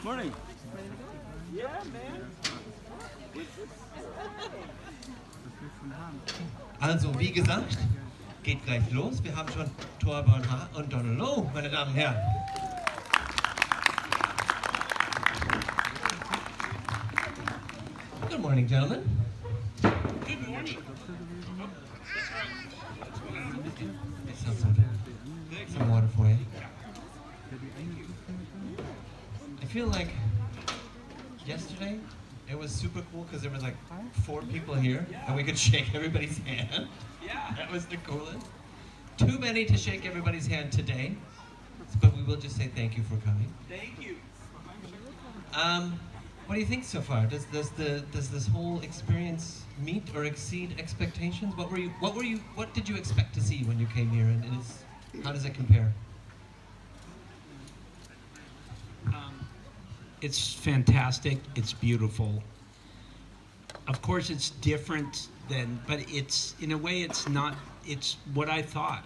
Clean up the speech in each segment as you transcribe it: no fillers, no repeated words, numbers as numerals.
Morning. Yeah, man. Also, wie gesagt, geht gleich los. Wir haben schon Thorbjorn Harr und Donal Loague, meine Damen und Herren. Good morning, gentlemen. Good morning. Let's have some water for you. I feel like yesterday it was super cool because there was like 4 people here and we could shake everybody's hand. Yeah. That was the coolest. Too many to shake everybody's hand today, but we will just say thank you for coming. Thank you. What do you think so far? Does this whole experience meet or exceed expectations? What did you expect to see when you came here, and how does it compare? It's fantastic. It's beautiful. Of course, it's different but it's, in a way, it's not, it's what I thought.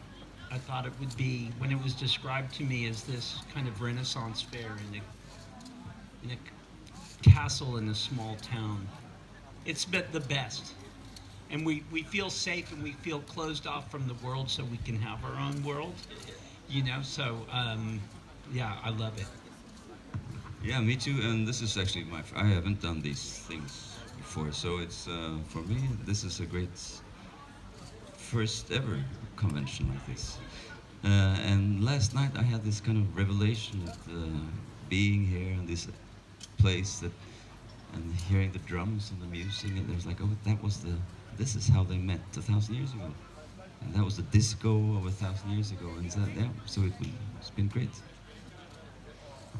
I thought it would be, when it was described to me as this kind of Renaissance fair in a castle in a small town. It's been the best. And we feel safe and we feel closed off from the world so we can have our own world, so yeah, I love it. Yeah, me too. And this is actually I haven't done these things before, so it's for me. This is a great first ever convention like this. And last night I had this kind of revelation of being here in this place and hearing the drums and the music, and there's like, oh, this is how they met 1,000 years ago, and that was the disco of 1,000 years ago, and so it's been great.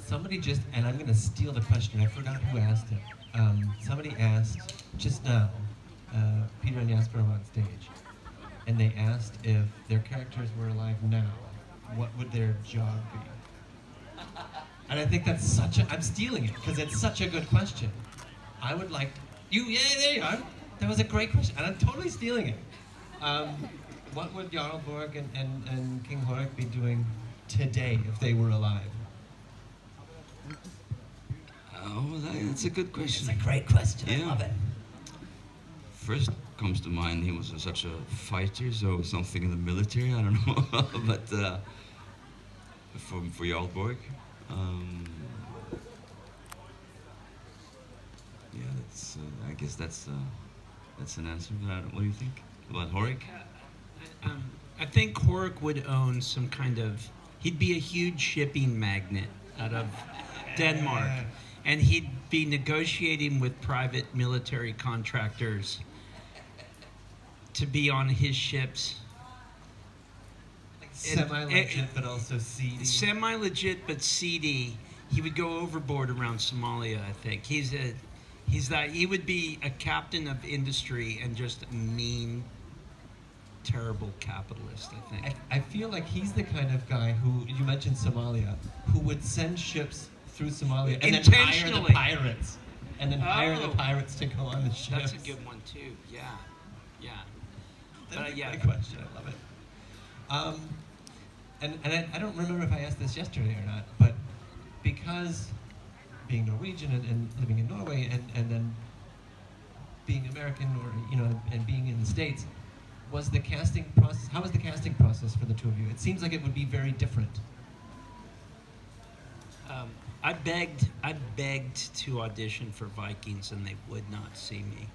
Somebody and I'm going to steal the question, I forgot who asked it. Somebody asked just now, Peter and Jasper were on stage, and they asked if their characters were alive now, what would their job be? And I think I'm stealing it, because it's such a good question. I would like, yeah, there you are. That was a great question, and I'm totally stealing it. What would Jarl Borg and King Horik be doing today if they were alive? Oh, that's a good question. It's a great question. Yeah. I love it. First comes to mind, he was such a fighter, so something in the military, I don't know. But for Jarl Borg, yeah, I guess that's an answer. What do you think about Horik? I think Horik would own some kind of, he'd be a huge shipping magnet out of Denmark. And he'd be negotiating with private military contractors to be on his ships. Like semi-legit, but also seedy. Semi-legit, but seedy. He would go overboard around Somalia, I think. He would be a captain of industry and just a mean, terrible capitalist, I think. I feel like he's the kind of guy who, you mentioned Somalia, who would send ships through Somalia and then hire the pirates. And then hire the pirates to go on the ships. That's a good one too, yeah. That's a great question, I love it. And I don't remember if I asked this yesterday or not, but because being Norwegian and living in Norway and then being American and being in the States, how was the casting process for the two of you? It seems like it would be very different. I begged to audition for Vikings, and they would not see me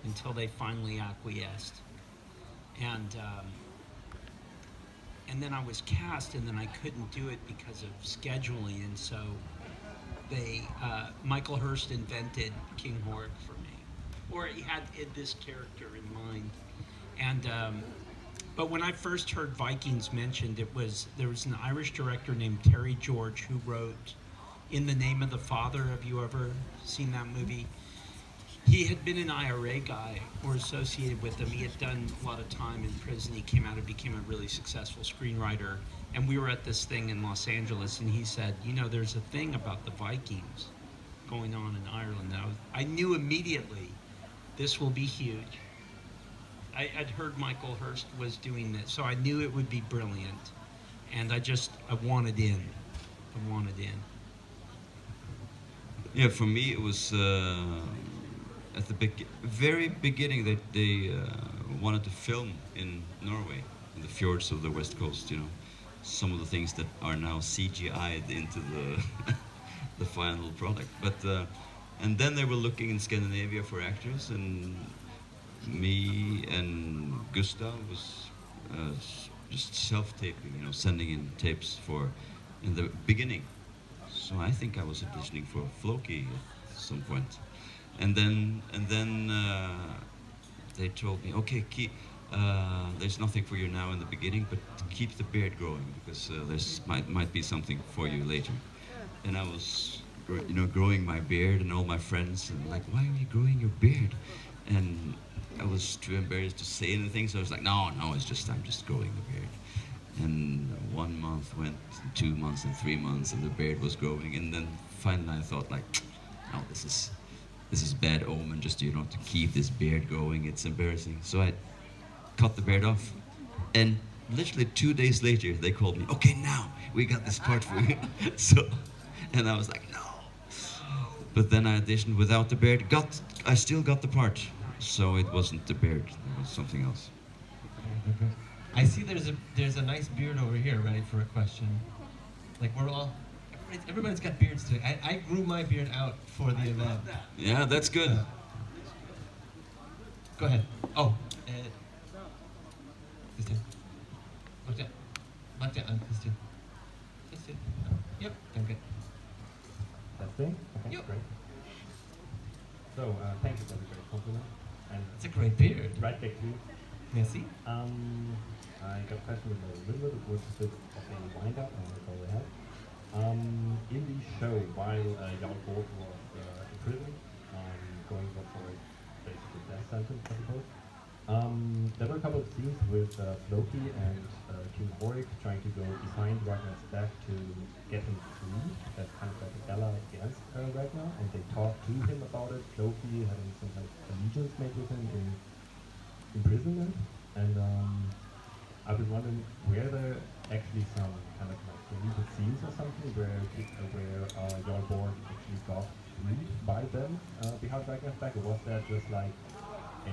until they finally acquiesced. And then I was cast, and then I couldn't do it because of scheduling, and so Michael Hurst invented King Horik for me, or he had this character in mind. And but when I first heard Vikings mentioned, there was an Irish director named Terry George who wrote In the Name of the Father. Have you ever seen that movie? He had been an IRA guy or associated with them. He had done a lot of time in prison. He came out and became a really successful screenwriter. And we were at this thing in Los Angeles, and he said, there's a thing about the Vikings going on in Ireland. I knew immediately this will be huge. I'd heard Michael Hurst was doing this, so I knew it would be brilliant. And I wanted in. Yeah, for me it was at the very beginning that they wanted to film in Norway, in the fjords of the west coast. You know, some of the things that are now CGI'd into the the final product. But and then they were looking in Scandinavia for actors, and me and Gustav was just self-taping, you know, sending in tapes for in the beginning. So I think I was auditioning for Floki at some point, and then they told me, okay, keep. There's nothing for you now in the beginning, but keep the beard growing because there's might be something for you later. And I was, you know, growing my beard, and all my friends and like, why are you growing your beard? And I was too embarrassed to say anything, so I was like, no, no, it's just I'm just growing the beard. And 1 month went, and 2 months, and 3 months, and the beard was growing. And then finally, I thought, like, no, this is bad omen. Just, you know, to keep this beard going, it's embarrassing. So I cut the beard off, and literally 2 days later, they called me. Okay, now we got this part for you. So, and I was like, no. But then I auditioned without the beard. I still got the part. So it wasn't the beard. It was something else. Okay. I see there's a nice beard over here ready for a question. Like we're all, everybody's got beards today. I grew my beard out for the event. Yeah, that's good. Go ahead. Oh, Christian. Look down, Christian. Christian. Yep, danke. Testing? Okay, Yep. great. So, thank you for the great compliment. And It's a great beard. right back to you. Merci. I got a question with a little bit of a bit of a wind up, and that's all we have. In the show, while Jarl Borg was in prison, going for a basically death sentence, I suppose, there were a couple of scenes with Floki and King Horik trying to go behind Ragnar's back to get him free. That's kind of like a gala against Ragnar, and they talked to him about it. Floki having some kind of allegiance made with him in imprisonment, and I was wondering, were there actually some kind of like deleted scenes or something where Jarl Borg actually got freed by them behind Ragnar's back, or was that just like a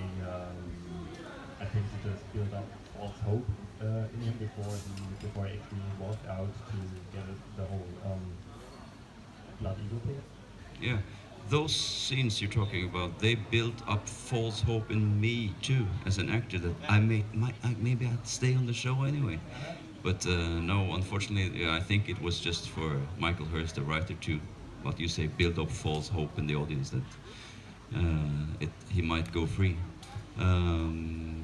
I think to just build up false hope in him before he actually walked out to get the whole blood eagle thing? Yeah, those scenes you're talking about, they built up false hope in me too, as an actor, that maybe I'd stay on the show anyway. But no, unfortunately, yeah, I think it was just for Michael Hurst, the writer, to, what you say, build up false hope in the audience that he might go free.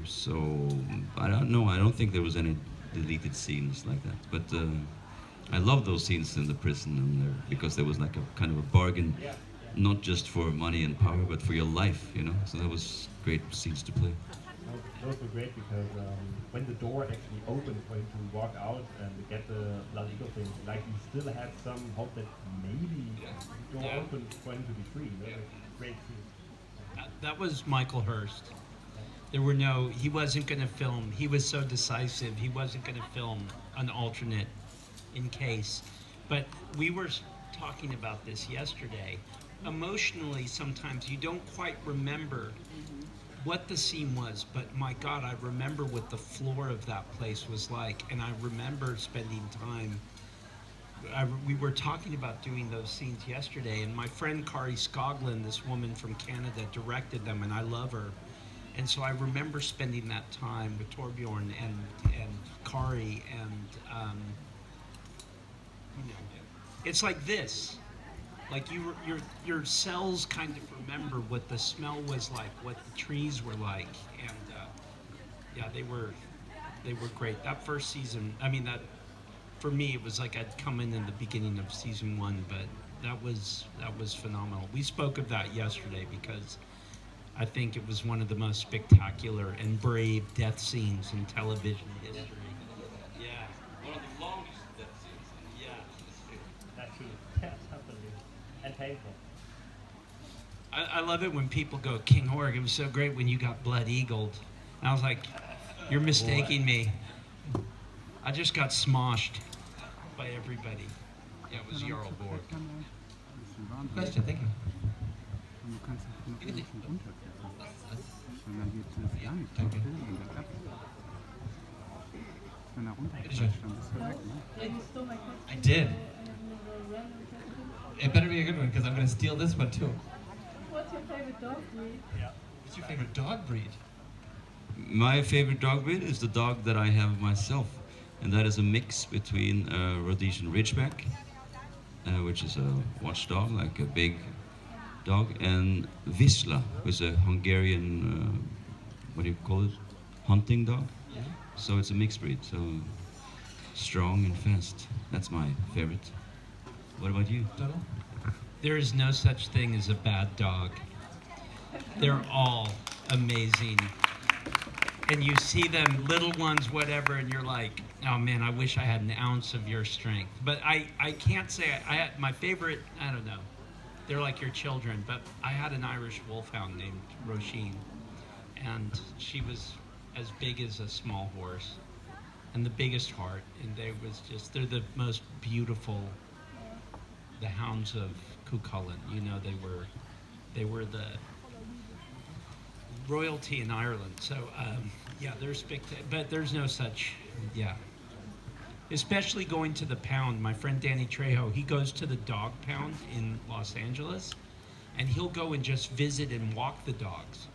So I don't know. I don't think there was any deleted scenes like that. But I love those scenes in the prison, because there was like a kind of a bargain, not just for money and power, but for your life. You know. So that was great scenes to play. Those were great because when the door actually opened for him to walk out and get the blood eagle thing, like he still had some hope that maybe the door opened for him to be free. That was great scenes. That was Michael Hurst. He wasn't going to film. He was so decisive. He wasn't going to film an alternate in case. But we were talking about this yesterday. Emotionally, sometimes you don't quite remember what the scene was, but my God, I remember what the floor of that place was like, and I remember spending time. We were talking about doing those scenes yesterday, and my friend Kari Skoglund, this woman from Canada, directed them, and I love her. And so I remember spending that time with Thorbjorn and Kari, and it's like this. Like your cells kind of remember what the smell was like, what the trees were like, and they were great. That first season, that for me it was like I'd come in the beginning of season 1, but that was phenomenal. We spoke of that yesterday because I think it was one of the most spectacular and brave death scenes in television history. Yeah, One of the longest death scenes. yeah. That's true. That's something and painful. I love it when people go, King Horik, it was so great when you got blood eagled. And I was like, you're mistaking me. I just got smoshed by everybody. Yeah, it was Jarl Borg. Good question, thank you. Und du kannst auch noch ein bisschen runterklettern. Was? Und dann geht es gar nicht Danke. hoch und dann ab. Wenn er Bitteschön. runterklatscht, dann bist du weg, ne? I did. It better be a good one because I'm going to steal this one too. What's your favorite dog breed? What's your favorite dog breed? My favorite dog breed is the dog that I have myself, and that is a mix between a Rhodesian Ridgeback, which is a watchdog, like a big dog, and Wisla, who's a Hungarian, what do you call it, hunting dog. So it's a mixed breed, so strong and fast. That's my favorite. What about you? Donal? There is no such thing as a bad dog. They're all amazing. And you see them, little ones, whatever, and you're like, oh man, I wish I had an ounce of your strength. But I can't say, I had my favorite, I don't know, they're like your children, but I had an Irish wolfhound named Roisin, and she was as big as a small horse, and the biggest heart, and they're the most beautiful, the hounds of Cuchulainn, you know, they were the royalty in Ireland. So yeah, they're spectacular, but there's no such, yeah. Especially going to the pound. My friend Danny Trejo, he goes to the dog pound in Los Angeles, and he'll go and just visit and walk the dogs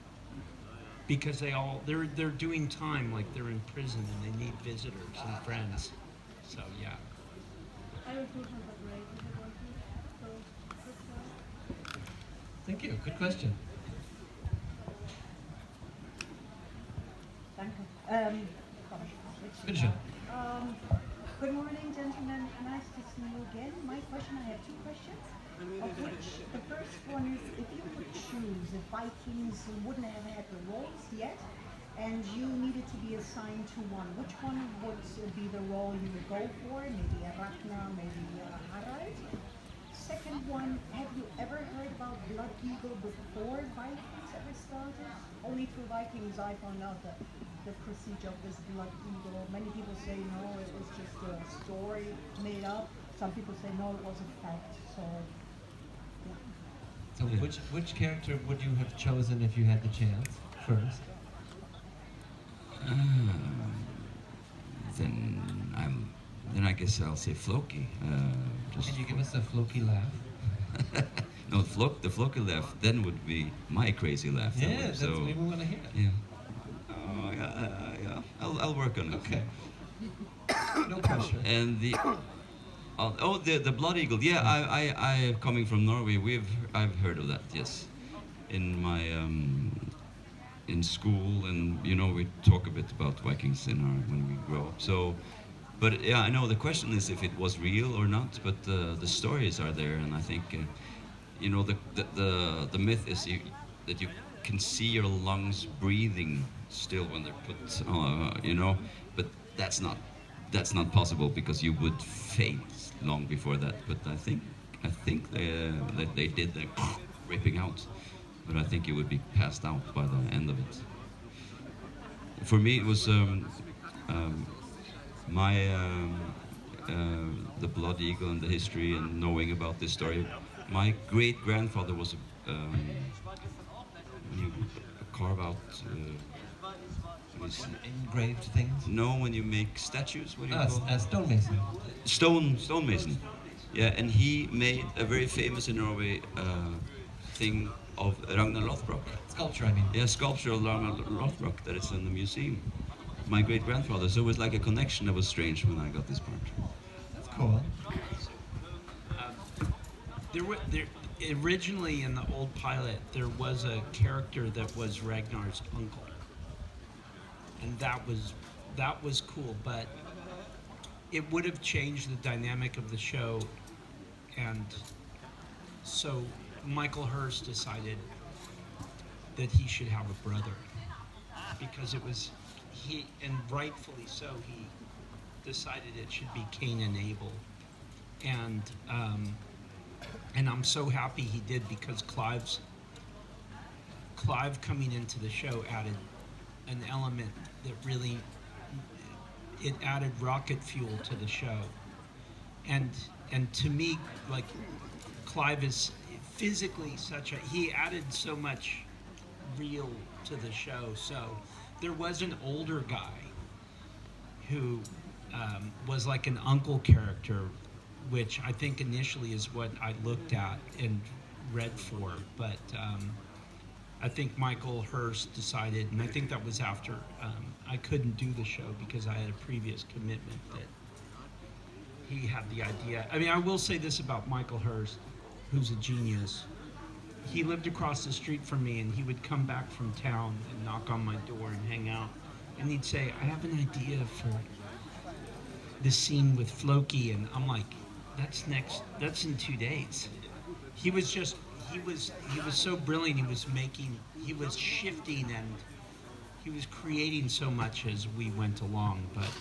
because they're doing time, like they're in prison and they need visitors and friends. So yeah. Irish Wolfhounds are great. I have one too. So, good job. Thank you, good question. Danke. Bitteschön. Good morning, gentlemen. Nice to see you again. My question, I have two questions. Of which the first one is, if you could choose, if Vikings wouldn't have had the roles yet, and you needed to be assigned to one, which one would be the role you would go for? Maybe a Ragnar, maybe a Harald? Second one, have you ever heard about Blood Eagle before Vikings ever started? Only through Vikings I found out that the procedure of this Blood Eagle. Many people say no, it was just a story made up. Some people say no, it was a fact. So, yeah. So which character would you have chosen if you had the chance first? Then I guess I'll say Floki. Can you give us a Floki laugh? No, the Floki laugh then would be my crazy laugh. Yeah, would, that's so, what we want to hear. Yeah. Oh, yeah. I'll work on it. Okay. No pressure. And the Blood Eagle. Yeah, I coming from Norway. I've heard of that. Yes, in my in school, and you know we talk a bit about Vikings when we grow up. So, but yeah, I know the question is if it was real or not. But the stories are there, and I think you know the myth is that you can see your lungs breathing still when they're put, you know, but that's not possible because you would faint long before that. But I think they did the ripping out, but I think you would be passed out by the end of it. For me, it was the Blood Eagle and the history and knowing about this story. My great grandfather was when you carve out. Engraved things? No, when you make statues, what do you call it? Stonemason. Stonemason. Yeah, and he made a very famous in Norway thing of Ragnar Lothbrok. Sculpture, I mean. Yeah, sculpture of Ragnar Lothbrok that is in the museum. My great grandfather. So it was like a connection that was strange when I got this part. That's cool. Originally in the old pilot, there was a character that was Ragnar's uncle. And that was cool, but it would have changed the dynamic of the show, and so Michael Hurst decided that he should have a brother because and rightfully so, he decided it should be Cain and Abel, and I'm so happy he did because Clive coming into the show added an element that really, it added rocket fuel to the show. And to me, like, Clive is physically he added so much real to the show. So there was an older guy who was like an uncle character, which I think initially is what I looked at and read for. But I think Michael Hurst decided, and I think that was after I couldn't do the show because I had a previous commitment, that he had the idea. I mean, I will say this about Michael Hurst, who's a genius. He lived across the street from me, and he would come back from town and knock on my door and hang out. And he'd say, I have an idea for this scene with Floki. And I'm like, that's in 2 days. He was so brilliant. He was shifting, and he was creating so much as we went along. But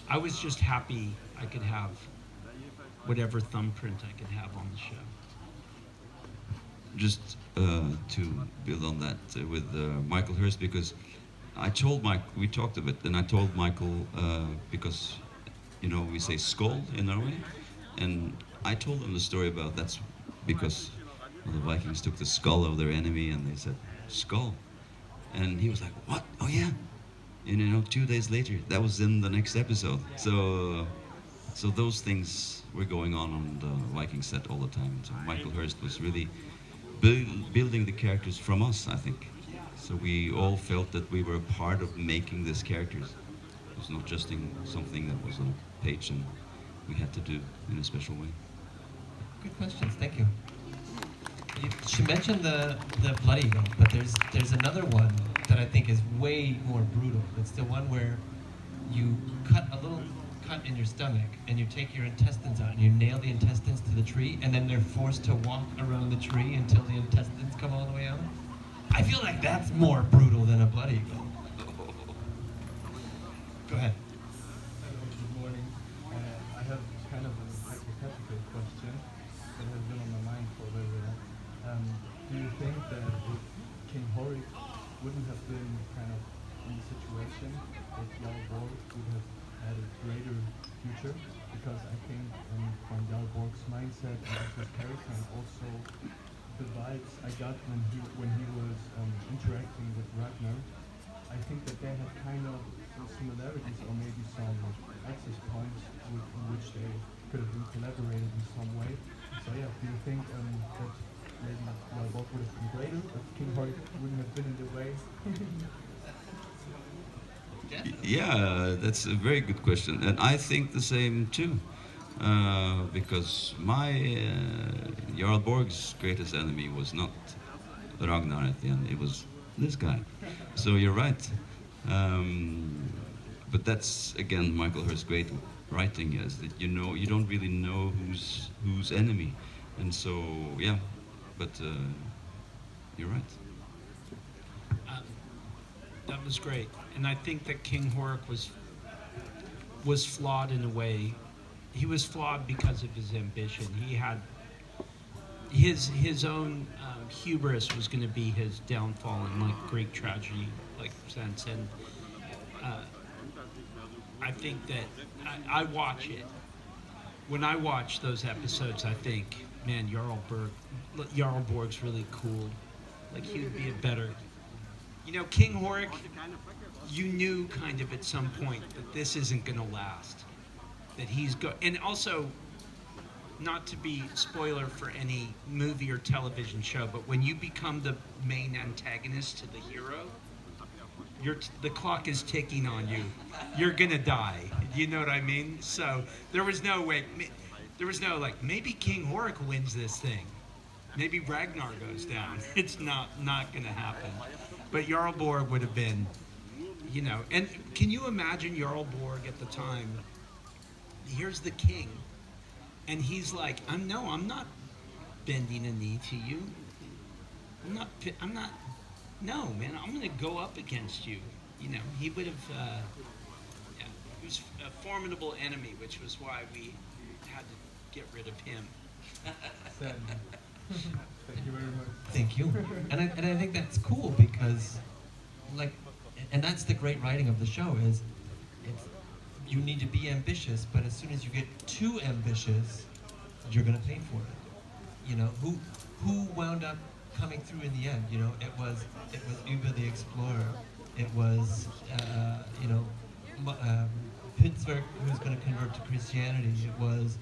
I was just happy I could have whatever thumbprint I could have on the show. Just to build on that with Michael Hurst, because I told Mike, we talked of it, and I told Michael because, you know, we say skull in Norway, and I told him the story about that's because the Vikings took the skull of their enemy, and they said, skull. And he was like, what? Oh yeah. And you know, 2 days later, that was in the next episode. So those things were going on the Viking set all the time. So Michael Hurst was really building the characters from us, I think. So we all felt that we were a part of making these characters. It was not just something that was on a page and we had to do in a special way. Good questions, thank you. She mentioned the blood eagle, but there's another one that I think is way more brutal. It's the one where you cut a little cut in your stomach and you take your intestines out and you nail the intestines to the tree, and then they're forced to walk around the tree until the intestines come all the way out. I feel like that's more brutal than a blood eagle. Go ahead. Good morning. I have kind of a hypothetical question that has been on my mind for a very while. Do you think that if King Horik wouldn't have been kind of in the situation, that Jarl Borg would have had a greater future? Because I think from Jarl Borg's mindset and his character, and also the vibes I got when he was interacting with Ragnar, I think that they had kind of some similarities or maybe some access points in which they could have been collaborated in some way. So yeah, do you think that maybe Jarl Borg would have been greater if King Horik wouldn't have been in the way? Yeah, that's a very good question, and I think the same too. Because my Jarl Borg's greatest enemy was not Ragnar at the end; it was this guy. So you're right. But that's again Michael Hurst's great writing, is that you don't really know who's enemy, and so yeah. But you're right. That was great, and I think that King Horik was flawed in a way. He was flawed because of his ambition. He had his own hubris was going to be his downfall in like Greek tragedy like sense, and I think that I watch it. When I watch those episodes, I think, man, Jarl Borg's really cool. Like he would be a better. You know, King Horik, you knew kind of at some point that this isn't going to last. That he's and also, not to be spoiler for any movie or television show, but when you become the main antagonist to the hero, the clock is ticking on you. You're gonna die. You know what I mean? So there was no like, maybe King Horik wins this thing. Maybe Ragnar goes down. It's not gonna happen. But Jarl Borg would have been, you know, and can you imagine Jarl Borg at the time? Here's the king, and he's like, I'm not bending a knee to you. I'm not, no, man, I'm gonna go up against you. You know, he would have, yeah, he was a formidable enemy, which was why we had to get rid of him. Thank you very much. Thank you. And I think that's cool because, like, and that's the great writing of the show is, you need to be ambitious, but as soon as you get too ambitious, you're gonna pay for it. you know, who wound up coming through in the end? You know, it was Uber the Explorer. It was you know, Pittsburgh, who was going to convert to Christianity. It was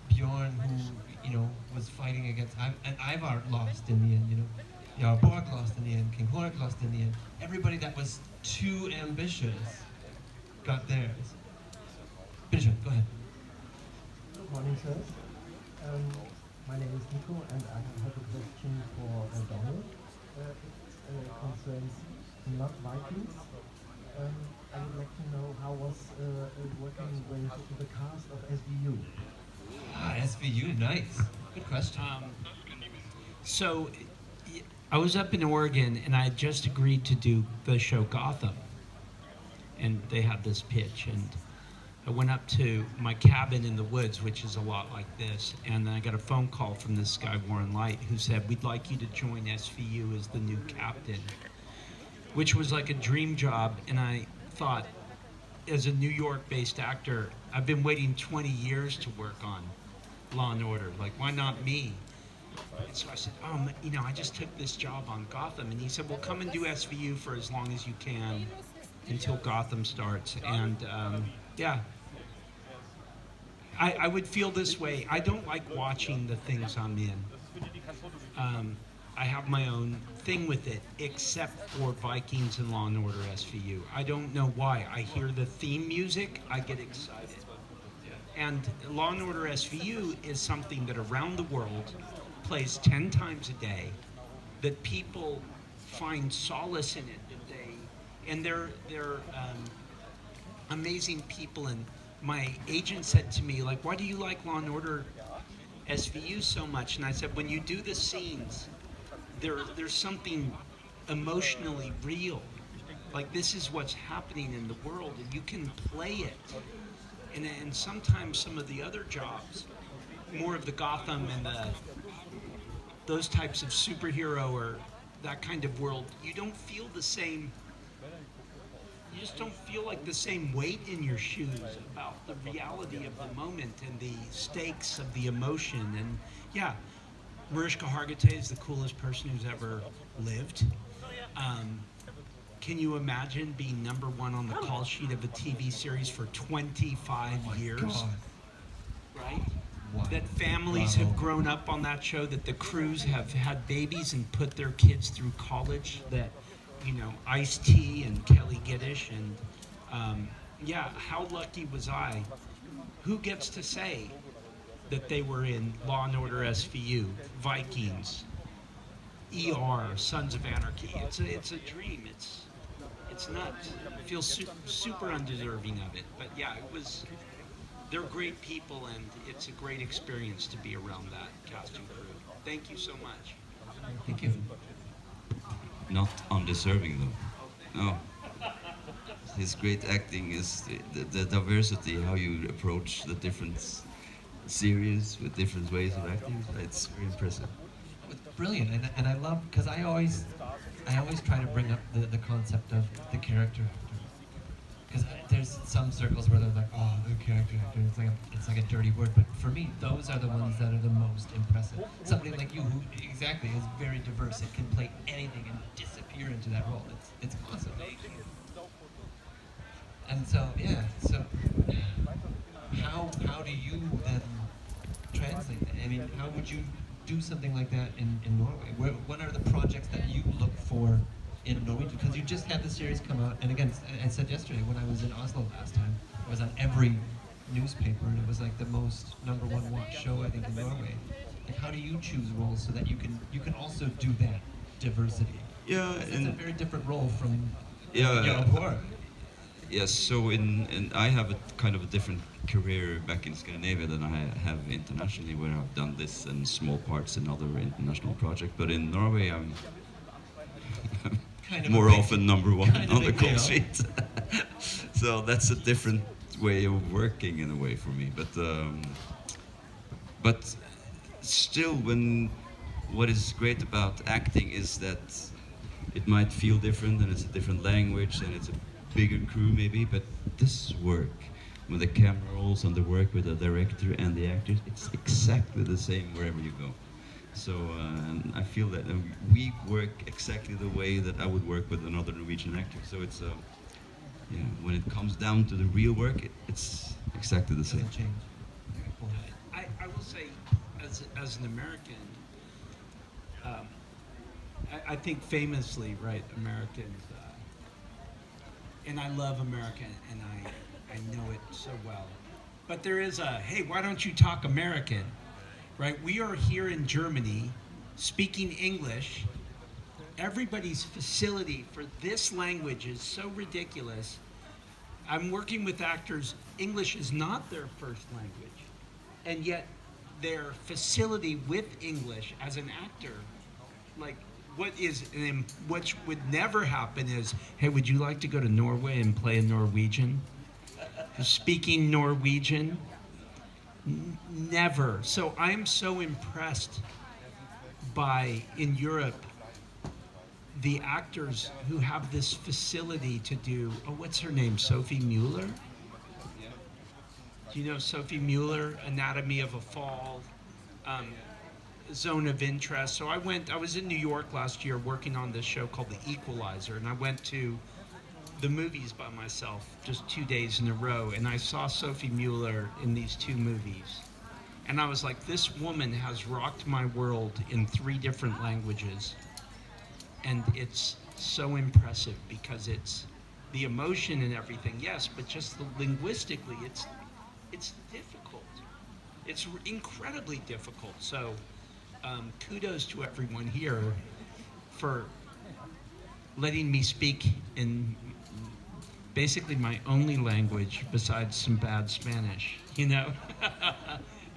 Bjorn, who, you know, was fighting against, and Ivar lost in the end. You know, Jarl Borg lost in the end. King Horik lost in the end. Everybody that was too ambitious got theirs. Bishop, go ahead. Good morning, sir. My name is Nico, and I have a question for Donal. It concerns not Vikings. I would like to know how was working with the cast of SVU. Ah, SVU, nice. Good question. So I was up in Oregon and I had just agreed to do the show Gotham. And they had this pitch, and I went up to my cabin in the woods, which is a lot like this, and then I got a phone call from this guy, Warren Light, who said, "We'd like you to join SVU as the new captain," which was like a dream job. And I thought, as a New York-based actor, I've been waiting 20 years to work on Law and Order. Like, why not me? And so I said, you know, I just took this job on Gotham. And he said, well, come and do SVU for as long as you can until Gotham starts. And yeah, I would feel this way. I don't like watching the things I'm in. I have my own thing with it, except for Vikings and Law and Order SVU. I don't know why. I hear the theme music, I get excited. And Law and Order SVU is something that around the world plays 10 times a day, that people find solace in it, and they're amazing people. And my agent said to me, like, why do you like Law and Order SVU so much? And I said, when you do the scenes, there's something emotionally real. Like, this is what's happening in the world, and you can play it. And sometimes some of the other jobs, more of the Gotham and those types of superhero or that kind of world, you don't feel the same. You just don't feel like the same weight in your shoes about the reality of the moment and the stakes of the emotion. And yeah, Mariska Hargitay is the coolest person who's ever lived. Can you imagine being #1 on the call sheet of a TV series for 25 years? God. Right? Wow. That families Wow. have grown up on that show, that the crews have had babies and put their kids through college, that, you know, Ice-T and Kelly Giddish, and yeah, how lucky was I? Who gets to say that they were in Law and Order SVU, Vikings, ER, Sons of Anarchy? It's a dream. It's nuts. I feel super undeserving of it, but yeah, they're great people, and it's a great experience to be around that cast and crew. Thank you so much. Thank you. Not undeserving though. No. His great acting is the diversity, how you approach the different series with different ways of acting. It's very impressive. It's brilliant, and I love, because I always try to bring up the concept of the character actor. Because there's some circles where they're like, oh, the character actor, it's like a dirty word. But for me, those are the ones that are the most impressive. Somebody like you, who exactly is very diverse, it can play anything and disappear into that role. It's awesome. And so, yeah, so how do you then translate that? I mean, how would you do something like that in Norway? What are the projects that you look for in Norwegian? Because you just had the series come out, and again, I said yesterday when I was in Oslo last time, it was on every newspaper, and it was like the most #1 watched show I think in Norway. Like, how do you choose roles so that you can also do that diversity? Yeah, It's a very different role from yeah. Borg. Yes, so in I have a kind of a different career back in Scandinavia than I have internationally, where I've done this in small parts in other international projects. But in Norway, I'm Kind of more a big- often #1 kind of on the big call deal. sheet. So that's a different way of working in a way for me. But still, what is great about acting is that it might feel different, and it's a different language, and it's a bigger crew maybe, but this work, when the camera rolls and the work with the director and the actors, it's exactly the same wherever you go. So and I feel that we work exactly the way that I would work with another Norwegian actor. So it's when it comes down to the real work, it's exactly the same. Doesn't change. Cool. I will say, as an American, I think famously, right, Americans, and I love America, and I know it so well. But there is hey, why don't you talk American, right? We are here in Germany, speaking English. Everybody's facility for this language is so ridiculous. I'm working with actors, English is not their first language, and yet their facility with English as an actor, like which would never happen is, hey, would you like to go to Norway and play in Norwegian? Speaking Norwegian? Never. So I'm so impressed by, in Europe, the actors who have this facility to do, what's her name, Sophie Mueller? Do you know Sophie Mueller, Anatomy of a Fall, Zone of Interest? So I was in New York last year working on this show called The Equalizer, and I went to the movies by myself just 2 days in a row, and I saw Sophie Mueller in these 2 movies. And I was like, this woman has rocked my world in 3 different languages. And it's so impressive because it's the emotion and everything, yes, but just linguistically, it's difficult. It's incredibly difficult. So kudos to everyone here for letting me speak in basically my only language besides some bad Spanish, you know?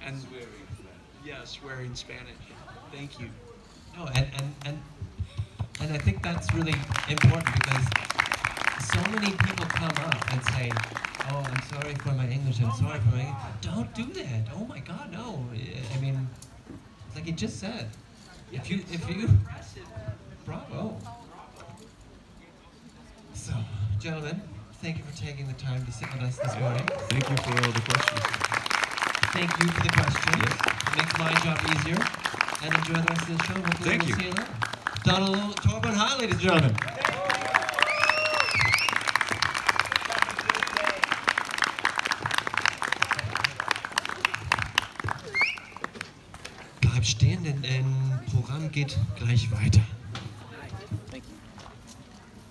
And swearing Spanish. Yeah, swearing Spanish. Thank you. No, and I think that's really important because so many people come up and say, oh, I'm sorry for my English, I'm sorry for my English. Don't do that. Oh my God, no. I mean, like you just said, if you, bravo. So, gentlemen, thank you for taking the time to sit with us this morning. Thank you for all the questions. Thank you for the questions. Yes. It makes my job easier. And enjoy the rest of the show. Hopefully Thank we'll you. see you later. Donal Thorbjorn Harr, ladies and gentlemen. Bleib stehen, denn ein Programm geht gleich weiter.